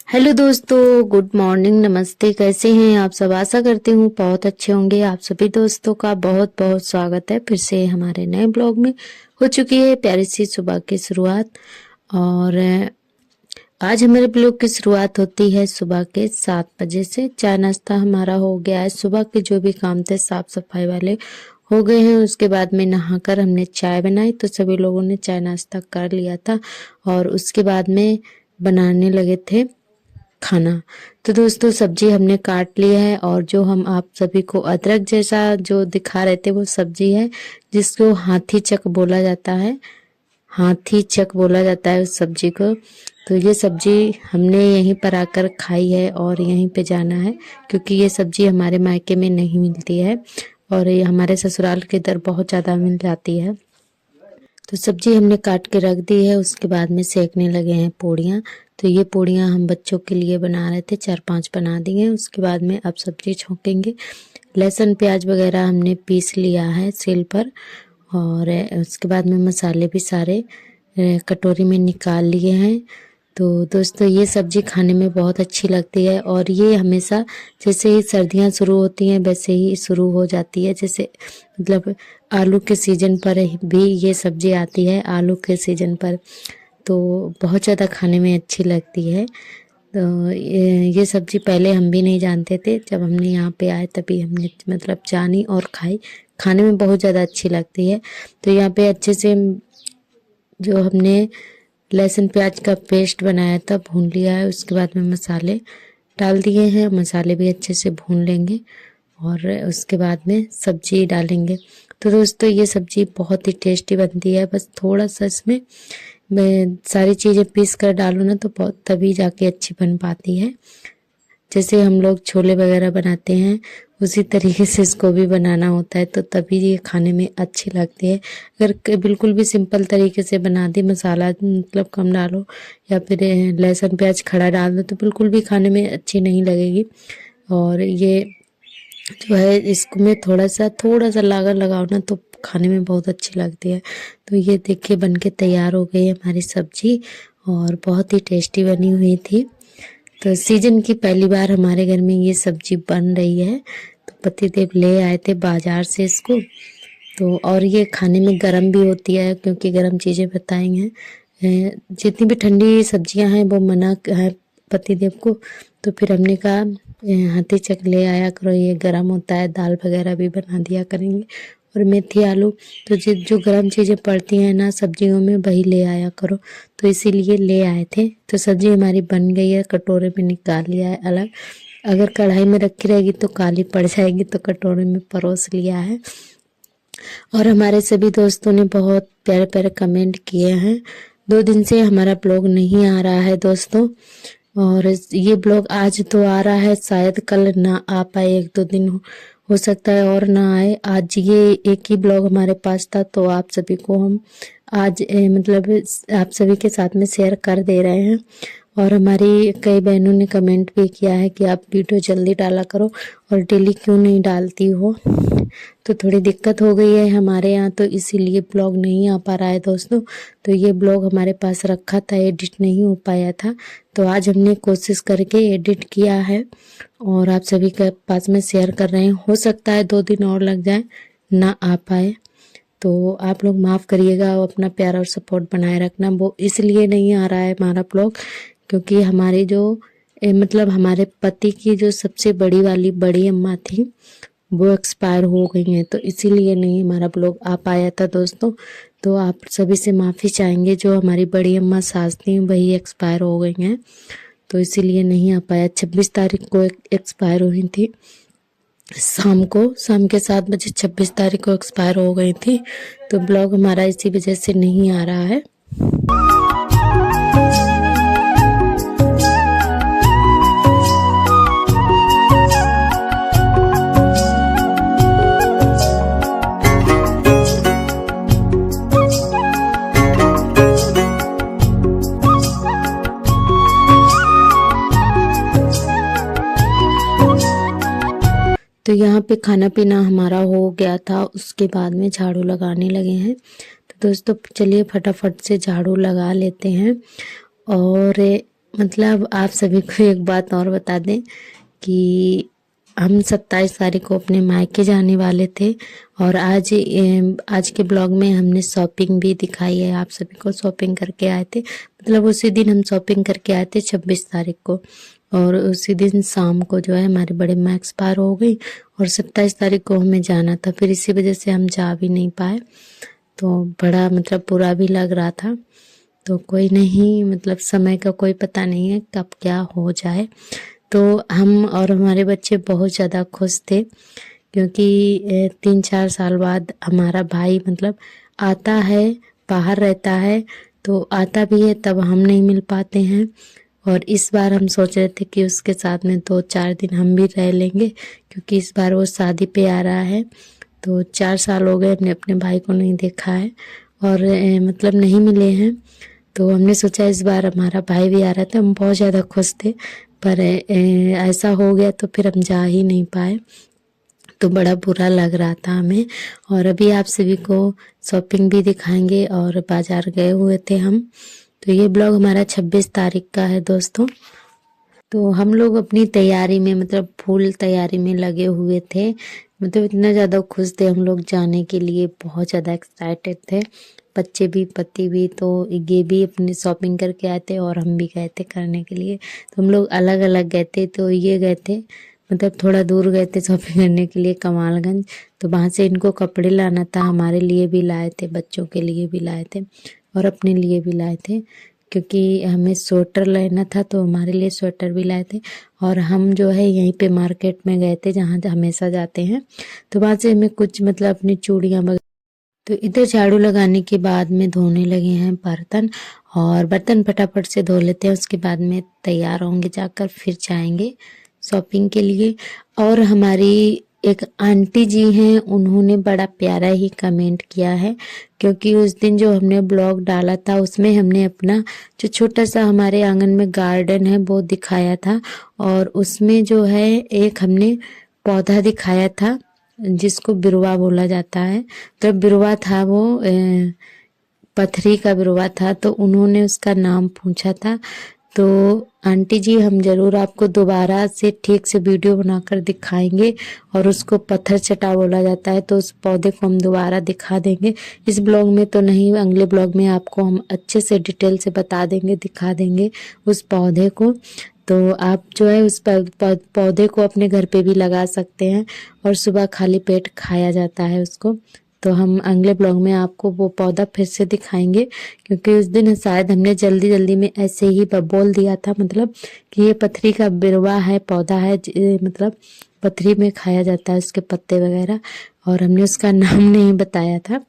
Hello दोस्तों, good morning, नमस्ते। कैसे हैं आप सब? आशा करती हूँ बहुत अच्छे होंगे। आप सभी दोस्तों का बहुत बहुत स्वागत है फिर से हमारे नए ब्लॉग में। हो चुकी है प्यारी सी सुबह की शुरुआत। और आज हमारे ब्लॉग की शुरुआत होती है सुबह के 7 बजे से। चाय नाश्ता हमारा हो गया है। सुबह के जो भी काम थे साफ सफाई वाले हो गए हैं। उसके बाद में नहाकर हमने चाय बनाई, तो सभी लोगों ने चाय नाश्ता कर लिया था। और उसके बाद में बनाने लगे थे खाना। तो दोस्तों सब्जी हमने काट लिया है, और जो हम आप सभी को अदरक जैसा जो दिखा रहे थे वो सब्जी है जिसको हाथी चक बोला जाता है। हाथी चक बोला जाता है उस सब्जी को। तो ये सब्जी हमने यहीं पर आकर खाई है और यहीं पे जाना है, क्योंकि ये सब्जी हमारे मायके में नहीं मिलती है और ये हमारे ससुराल के इधर बहुत ज़्यादा मिल जाती है। तो सब्जी हमने काट के रख दी है। उसके बाद में सेकने लगे हैं पूड़ियाँ। तो ये पूड़ियाँ हम बच्चों के लिए बना रहे थे, 4-5 बना दी हैं। उसके बाद में अब सब्जी छोंकेंगे। लहसुन प्याज वगैरह हमने पीस लिया है सिल पर। और उसके बाद में मसाले भी सारे कटोरी में निकाल लिए हैं। तो दोस्तों ये सब्जी खाने में बहुत अच्छी लगती है, और ये हमेशा जैसे ही सर्दियाँ शुरू होती हैं वैसे ही शुरू हो जाती है। जैसे मतलब आलू के सीजन पर भी ये सब्जी आती है, आलू के सीजन पर। तो बहुत ज़्यादा खाने में अच्छी लगती है। तो ये सब्जी पहले हम भी नहीं जानते थे, जब हमने यहाँ पे आए तभी हमने मतलब जानी और खाई। खाने में बहुत ज़्यादा अच्छी लगती है। तो यहाँ पे अच्छे से जो हमने लहसुन प्याज का पेस्ट बनाया था भून लिया है। उसके बाद में मसाले डाल दिए हैं। मसाले भी अच्छे से भून लेंगे और उसके बाद में सब्जी डालेंगे। तो दोस्तों ये सब्जी बहुत ही टेस्टी बनती है। बस थोड़ा सा इसमें मैं सारी चीज़ें पीस कर डालूँ ना तो बहुत तभी जाके अच्छी बन पाती है। जैसे हम लोग छोले वगैरह बनाते हैं उसी तरीके से इसको भी बनाना होता है, तो तभी ये खाने में अच्छी लगती है। अगर बिल्कुल भी सिंपल तरीके से बना दी, मसाला मतलब कम डालो या फिर लहसुन प्याज खड़ा डाल दो, तो बिल्कुल भी खाने में अच्छी नहीं लगेगी। और ये जो है इसको मैं थोड़ा सा लागत लगाओ ना तो खाने में बहुत अच्छी लगती है। तो ये देखिए बन के तैयार हो गई है हमारी सब्जी, और बहुत ही टेस्टी बनी हुई थी। तो सीजन की पहली बार हमारे घर में ये सब्जी बन रही है। तो पतिदेव ले आए थे बाजार से इसको। तो और ये खाने में गरम भी होती है, क्योंकि गरम चीज़ें बताएंगे। जितनी भी ठंडी सब्जियां हैं वो मना है पतिदेव को। तो फिर हमने कहा हाथी चक ले आया करो, ये गरम होता है, दाल वगैरह भी बना दिया करेंगे। और मेथी आलू तो जो गरम चीज़ें पड़ती हैं ना सब्जियों में वही ले आया करो। तो इसीलिए ले आए थे। तो सब्जी हमारी बन गई है, कटोरे में निकाल लिया है अलग। अगर कढ़ाई में रखी रहेगी तो काली पड़ जाएगी, तो कटोरे में परोस लिया है। और हमारे सभी दोस्तों ने बहुत प्यारे प्यारे कमेंट किए हैं। 2 दिन से हमारा ब्लॉग नहीं आ रहा है दोस्तों, और ये ब्लॉग आज तो आ रहा है, शायद कल ना आ पाए, 1-2 दिन हो सकता है और ना आए। आज ये एक ही ब्लॉग हमारे पास था, तो आप सभी को हम आज मतलब आप सभी के साथ में शेयर कर दे रहे हैं। और हमारी कई बहनों ने कमेंट भी किया है कि आप वीडियो जल्दी डाला करो और डेली क्यों नहीं डालती हो। तो थोड़ी दिक्कत हो गई है हमारे यहाँ, तो इसीलिए ब्लॉग नहीं आ पा रहा है दोस्तों। तो ये ब्लॉग हमारे पास रखा था, एडिट नहीं हो पाया था। तो आज हमने कोशिश करके एडिट किया है और आप सभी के पास में शेयर कर रहे हैं। हो सकता है 2 दिन और लग जाए, ना आ पाए, तो आप लोग माफ़ करिएगा। अपना प्यार और सपोर्ट बनाए रखना। वो इसलिए नहीं आ रहा है हमारा ब्लॉग, क्योंकि हमारी जो मतलब हमारे पति की जो सबसे बड़ी वाली बड़ी अम्मा थी वो एक्सपायर हो गई हैं, तो इसीलिए नहीं हमारा ब्लॉग आ पाया था दोस्तों। तो आप सभी से माफ़ी चाहेंगे। जो हमारी बड़ी अम्मा सास थी वही एक्सपायर हो गई हैं, तो इसीलिए नहीं आ पाया। 26 तारीख को एक्सपायर हुई थी शाम के 7 बजे 26 तारीख को एक्सपायर हो गई थी। तो ब्लॉग हमारा इसी वजह से नहीं आ रहा है। तो यहाँ पे खाना पीना हमारा हो गया था, उसके बाद में झाड़ू लगाने लगे हैं। तो दोस्तों चलिए फटाफट से झाड़ू लगा लेते हैं। और मतलब आप सभी को एक बात और बता दें कि हम 27 तारीख को अपने मायके जाने वाले थे और आज के ब्लॉग में हमने शॉपिंग भी दिखाई है। आप सभी को शॉपिंग करके आए थे, मतलब उसी दिन हम शॉपिंग करके आए थे 26 तारीख को, और उसी दिन शाम को जो है हमारे बड़े माँ एक्सपायर हो गई और 27 तारीख को हमें जाना था, फिर इसी वजह से हम जा भी नहीं पाए। तो बड़ा मतलब बुरा भी लग रहा था। तो कोई नहीं, मतलब समय का कोई पता नहीं है कब क्या हो जाए। तो हम और हमारे बच्चे बहुत ज़्यादा खुश थे क्योंकि 3-4 साल बाद हमारा भाई मतलब आता है, बाहर रहता है तो आता भी है, तब हम नहीं मिल पाते हैं। और इस बार हम सोच रहे थे कि उसके साथ में 2-4 दिन हम भी रह लेंगे क्योंकि इस बार वो शादी पे आ रहा है। तो 4 साल हो गए हमने अपने भाई को नहीं देखा है और मतलब नहीं मिले हैं। तो हमने सोचा इस बार हमारा भाई भी आ रहा था, हम बहुत ज़्यादा खुश थे, पर ऐसा हो गया तो फिर हम जा ही नहीं पाए। तो बड़ा बुरा लग रहा था हमें। और अभी आप सभी को शॉपिंग भी दिखाएंगे और बाजार गए हुए थे हम। तो ये ब्लॉग हमारा 26 तारीख का है दोस्तों। तो हम लोग अपनी तैयारी में मतलब फुल तैयारी में लगे हुए थे, मतलब इतना ज़्यादा खुश थे हम लोग जाने के लिए, बहुत ज़्यादा एक्साइटेड थे, बच्चे भी पति भी। तो ये भी अपनी शॉपिंग करके आए थे और हम भी गए थे करने के लिए। तो हम लोग अलग अलग गए थे, तो ये गए थे मतलब थोड़ा दूर गए थे शॉपिंग करने के लिए कमालगंज। तो वहाँ से इनको कपड़े लाना था, हमारे लिए भी लाए थे, बच्चों के लिए भी लाए थे और अपने लिए भी लाए थे क्योंकि हमें स्वेटर लेना था, तो हमारे लिए स्वेटर भी लाए थे। और हम जो है यहीं पे मार्केट में गए थे जहाँ हमेशा जाते हैं, तो वहाँ से हमें कुछ मतलब अपनी चूड़ियाँ वगैरह। तो इधर झाड़ू लगाने के बाद में धोने लगे हैं बर्तन, और बर्तन फटाफट से धो लेते हैं, उसके बाद में तैयार होंगे जाकर फिर जाएंगे शॉपिंग के लिए। और हमारी एक आंटी जी हैं, उन्होंने बड़ा प्यारा ही कमेंट किया है क्योंकि उस दिन जो हमने ब्लॉग डाला था उसमें हमने अपना जो छोटा सा हमारे आंगन में गार्डन है वो दिखाया था, और उसमें जो है एक हमने पौधा दिखाया था जिसको बिरवा बोला जाता है। तो बिरवा था वो पथरी का बिरवा था, तो उन्होंने उसका नाम पूछा था। तो आंटी जी हम जरूर आपको दोबारा से ठीक से वीडियो बनाकर दिखाएंगे, और उसको पत्थर चटा बोला जाता है, तो उस पौधे को हम दोबारा दिखा देंगे। इस ब्लॉग में तो नहीं, अगले ब्लॉग में आपको हम अच्छे से डिटेल से बता देंगे, दिखा देंगे उस पौधे को। तो आप जो है उस पौधे को अपने घर पे भी लगा सकते हैं और सुबह खाली पेट खाया जाता है उसको। तो हम अगले ब्लॉग में आपको वो पौधा फिर से दिखाएंगे क्योंकि उस दिन शायद हमने जल्दी जल्दी में ऐसे ही बोल दिया था, मतलब कि ये पथरी का बिरवा है, पौधा है, मतलब पथरी में खाया जाता है उसके पत्ते वगैरह, और हमने उसका नाम नहीं बताया था।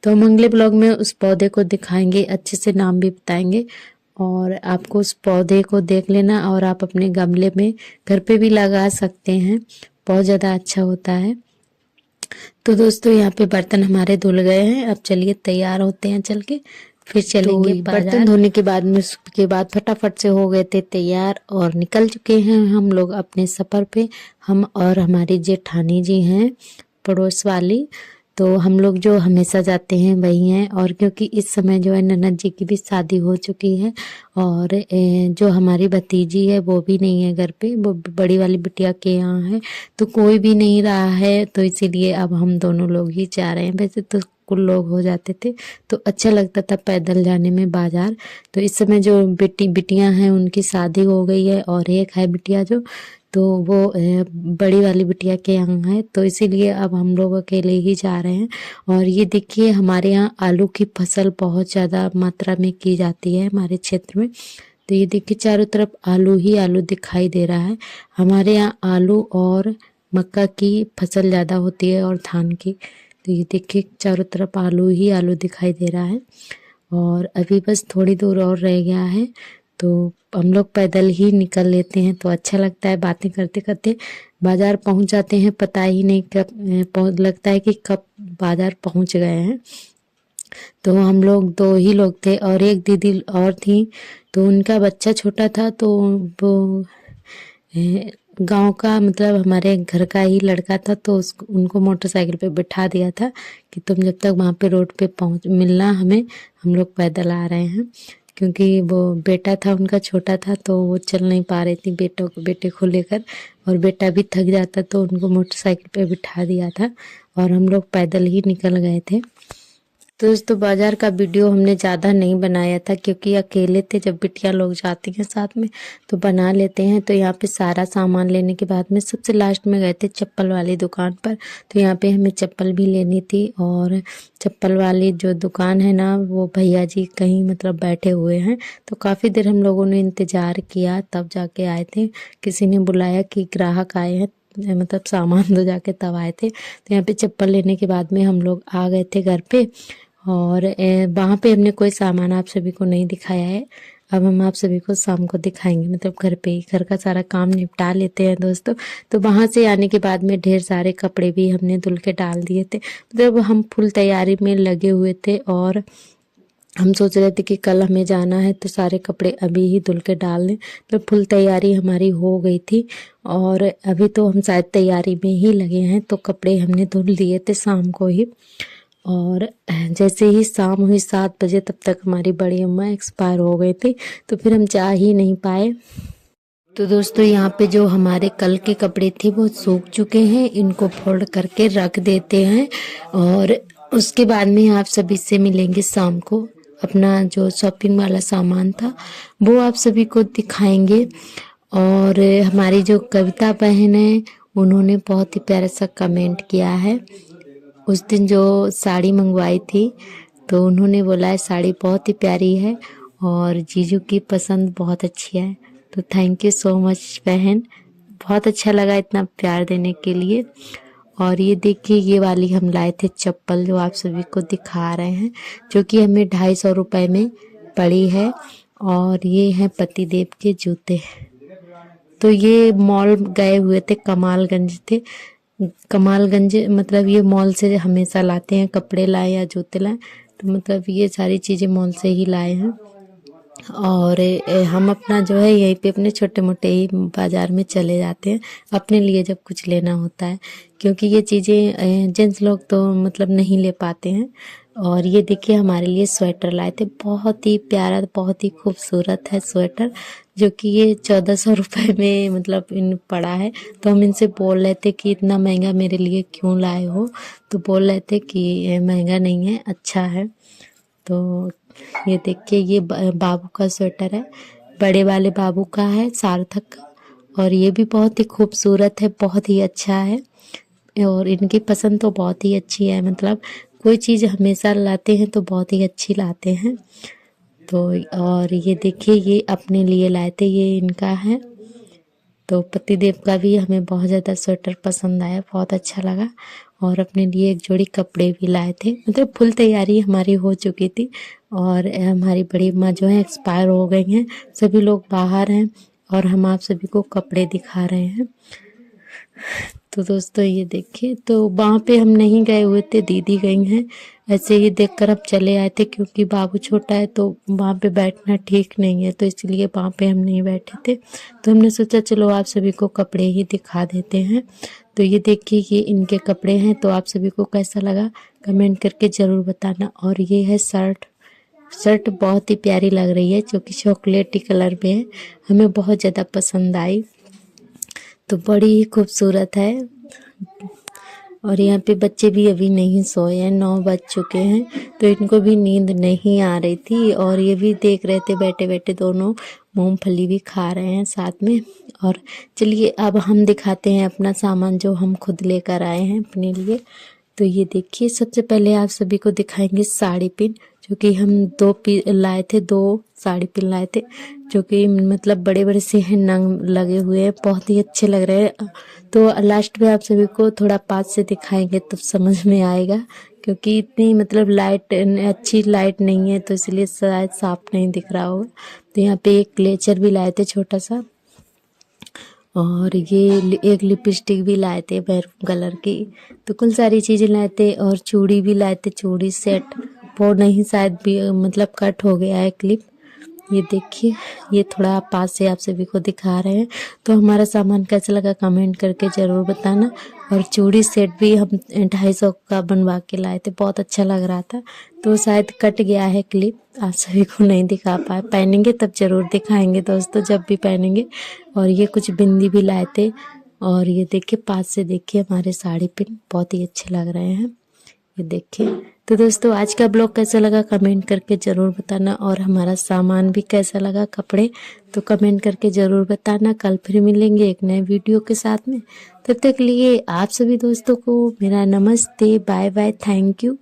तो हम अगले ब्लॉग में उस पौधे को दिखाएंगे, अच्छे से नाम भी बताएंगे, और आपको उस पौधे को देख लेना और आप अपने गमले में घर पे भी लगा सकते हैं, बहुत ज़्यादा अच्छा होता है। तो दोस्तों यहाँ पे बर्तन हमारे धुल गए हैं, अब चलिए तैयार होते हैं, चल के फिर चलेंगे बाजार। बर्तन धोने के बाद में उसके बाद फटाफट से हो गए थे तैयार और निकल चुके हैं हम लोग अपने सफ़र पे। हम और हमारी जेठानी जी हैं पड़ोस वाली, तो हम लोग जो हमेशा जाते हैं वही हैं। और क्योंकि इस समय जो है ननद जी की भी शादी हो चुकी है, और जो हमारी भतीजी है वो भी नहीं है घर पे, वो बड़ी वाली बिटिया के यहाँ है, तो कोई भी नहीं रहा है, तो इसीलिए अब हम दोनों लोग ही जा रहे हैं। वैसे तो कुल लोग हो जाते थे तो अच्छा लगता था पैदल जाने में बाजार। तो इस समय जो बिटियां हैं उनकी शादी हो गई है, और एक है बिटिया जो, तो वो बड़ी वाली बिटिया के यहाँ है, तो इसीलिए अब हम लोग अकेले ही जा रहे हैं। और ये देखिए हमारे यहाँ आलू की फसल बहुत ज़्यादा मात्रा में की जाती है हमारे क्षेत्र में। तो ये देखिए चारों तरफ आलू ही आलू दिखाई दे रहा है। हमारे यहाँ आलू और मक्का की फसल ज़्यादा होती है और धान की। तो ये देखिए चारों तरफ आलू ही आलू दिखाई दे रहा है, और अभी बस थोड़ी दूर और रह गया है, तो हम लोग पैदल ही निकल लेते हैं। तो अच्छा लगता है, बातें करते करते बाजार पहुंच जाते हैं, पता ही नहीं कब लगता है कि कब बाजार पहुंच गए हैं। तो हम लोग 2 ही लोग थे और एक दीदी और थी, तो उनका बच्चा छोटा था, तो वो गांव का मतलब हमारे घर का ही लड़का था, तो उनको मोटरसाइकिल पे बिठा दिया था कि तुम जब तक वहाँ पे रोड पे पहुँच मिलना हमें, हम लोग पैदल आ रहे हैं। क्योंकि वो बेटा था उनका छोटा था तो वो चल नहीं पा रही थी बेटे को लेकर, और बेटा भी थक जाता तो उनको मोटरसाइकिल पे बिठा दिया था और हम लोग पैदल ही निकल गए थे। तो दोस्तों बाजार का वीडियो हमने ज़्यादा नहीं बनाया था क्योंकि अकेले थे, जब बिटिया लोग जाती हैं साथ में तो बना लेते हैं। तो यहाँ पे सारा सामान लेने के बाद में सबसे लास्ट में गए थे चप्पल वाली दुकान पर। तो यहाँ पे हमें चप्पल भी लेनी थी, और चप्पल वाली जो दुकान है ना वो भैया जी कहीं मतलब बैठे हुए हैं, तो काफ़ी देर हम लोगों ने इंतज़ार किया तब जाके आए थे। किसी ने बुलाया कि ग्राहक आए हैं, मतलब सामान दो जाके तब आए थे। तो यहाँ पे चप्पल लेने के बाद में हम लोग आ गए थे घर पे, और वहाँ पे हमने कोई सामान आप सभी को नहीं दिखाया है। अब हम आप सभी को शाम को दिखाएंगे, मतलब घर पे ही घर का सारा काम निपटा लेते हैं दोस्तों। तो वहाँ से आने के बाद में ढेर सारे कपड़े भी हमने धुल के डाल दिए थे, मतलब हम फुल तैयारी में लगे हुए थे, और हम सोच रहे थे कि कल हमें जाना है तो सारे कपड़े अभी ही धुल के डाल दें। तो फुल तैयारी हमारी हो गई थी, और अभी तो हम शायद तैयारी में ही लगे हैं। तो कपड़े हमने धुल दिए थे शाम को ही, और जैसे ही शाम हुई 7 बजे तब तक हमारी बड़ी अम्मा एक्सपायर हो गई थी, तो फिर हम जा ही नहीं पाए। तो दोस्तों यहाँ पे जो हमारे कल के कपड़े थे वो सूख चुके हैं, इनको फोल्ड करके रख देते हैं, और उसके बाद में आप सभी से मिलेंगे शाम को। अपना जो शॉपिंग वाला सामान था वो आप सभी को दिखाएंगे। और हमारी जो कविता बहन है उन्होंने बहुत ही प्यारा सा कमेंट किया है। उस दिन जो साड़ी मंगवाई थी तो उन्होंने बोला है साड़ी बहुत ही प्यारी है और जीजू की पसंद बहुत अच्छी है। तो थैंक यू सो मच बहन, बहुत अच्छा लगा इतना प्यार देने के लिए। और ये देखिए ये वाली हम लाए थे चप्पल जो आप सभी को दिखा रहे हैं, जो कि हमें 250 रुपए में पड़ी है। और ये हैं पतिदेव के जूते। तो ये मॉल गए हुए थे, कमालगंज थे, कमालगंज मतलब ये मॉल से हमेशा लाते हैं, कपड़े लाए या जूते लाए तो मतलब ये सारी चीज़ें मॉल से ही लाए हैं। और हम अपना जो है यहीं पे अपने छोटे मोटे ही बाज़ार में चले जाते हैं अपने लिए जब कुछ लेना होता है, क्योंकि ये चीज़ें जेंट्स लोग तो मतलब नहीं ले पाते हैं। और ये देखिए हमारे लिए स्वेटर लाए थे, बहुत ही प्यारा बहुत ही खूबसूरत है स्वेटर, जो कि ये 1400 रुपये में मतलब इन पड़ा है। तो हम इनसे बोल रहे थे कि इतना महंगा मेरे लिए क्यों लाए हो, तो बोल रहे थे कि ये महंगा नहीं है अच्छा है। तो ये देखिए ये बाबू का स्वेटर है, बड़े वाले बाबू का है सार्थक का, और ये भी बहुत ही खूबसूरत है, बहुत ही अच्छा है। और इनकी पसंद तो बहुत ही अच्छी है, मतलब कोई चीज़ हमेशा लाते हैं तो बहुत ही अच्छी लाते हैं। तो और ये देखिए ये अपने लिए लाए थे, ये इनका है। तो पतिदेव का भी हमें बहुत ज़्यादा स्वेटर पसंद आया, बहुत अच्छा लगा। और अपने लिए एक जोड़ी कपड़े भी लाए थे, मतलब फुल तैयारी हमारी हो चुकी थी। और हमारी बड़ी माँ जो है एक्सपायर हो गई हैं, सभी लोग बाहर हैं और हम आप सभी को कपड़े दिखा रहे हैं। तो दोस्तों ये देखिए, तो वहाँ पे हम नहीं गए हुए थे, दीदी गई हैं, ऐसे ही देखकर हम चले आए थे क्योंकि बाबू छोटा है तो वहाँ पे बैठना ठीक नहीं है, तो इसलिए वहाँ पे हम नहीं बैठे थे। तो हमने सोचा चलो आप सभी को कपड़े ही दिखा देते हैं। तो ये देखिए ये इनके कपड़े हैं, तो आप सभी को कैसा लगा कमेंट करके ज़रूर बताना। और ये है शर्ट बहुत ही प्यारी लग रही है, जो कि चॉकलेटी कलर में है, हमें बहुत ज़्यादा पसंद आई, तो बड़ी ही खूबसूरत है। और यहाँ पे बच्चे भी अभी नहीं सोए हैं, 9 बज चुके हैं, तो इनको भी नींद नहीं आ रही थी और ये भी देख रहे थे बैठे बैठे, दोनों मूंगफली भी खा रहे हैं साथ में। और चलिए अब हम दिखाते हैं अपना सामान जो हम खुद लेकर आए हैं अपने लिए। तो ये देखिए सबसे पहले आप सभी को दिखाएंगे साड़ी पिन, जो कि हम 2 लाए थे, 2 साड़ी पिन लाए थे, जो कि मतलब बड़े बड़े से हैं, नंग लगे हुए हैं, बहुत ही अच्छे लग रहे हैं। तो लास्ट में आप सभी को थोड़ा पास से दिखाएंगे तब समझ में आएगा, क्योंकि इतनी मतलब लाइट अच्छी लाइट नहीं है तो इसलिए शायद साफ नहीं दिख रहा होगा। तो यहाँ पे एक क्लेचर भी लाए थे छोटा सा, और ये एक लिपस्टिक भी लाए थे मैरून कलर की। तो कुल सारी चीज़ें लाए थे, और चूड़ी भी लाए थे, चूड़ी सेट वो नहीं शायद भी मतलब कट हो गया है क्लिप, ये देखिए, ये थोड़ा पास से आप सभी को दिखा रहे हैं। तो हमारा सामान कैसा लगा कमेंट करके ज़रूर बताना। और चूड़ी सेट भी हम 250 का बनवा के लाए थे, बहुत अच्छा लग रहा था। तो शायद कट गया है क्लिप, आप सभी को नहीं दिखा पाए। पहनेंगे तब ज़रूर दिखाएंगे दोस्तों, जब भी पहनेंगे। और ये कुछ बिंदी भी लाए थे। और ये देखिए, पास से देखिए हमारे साड़ी पिन बहुत ही अच्छे लग रहे हैं, ये देखिए। तो दोस्तों आज का ब्लॉग कैसा लगा कमेंट करके ज़रूर बताना। और हमारा सामान भी कैसा लगा, कपड़े, तो कमेंट करके ज़रूर बताना। कल फिर मिलेंगे एक नए वीडियो के साथ में। तब तक के लिए आप सभी दोस्तों को मेरा नमस्ते, बाय बाय, थैंक यू।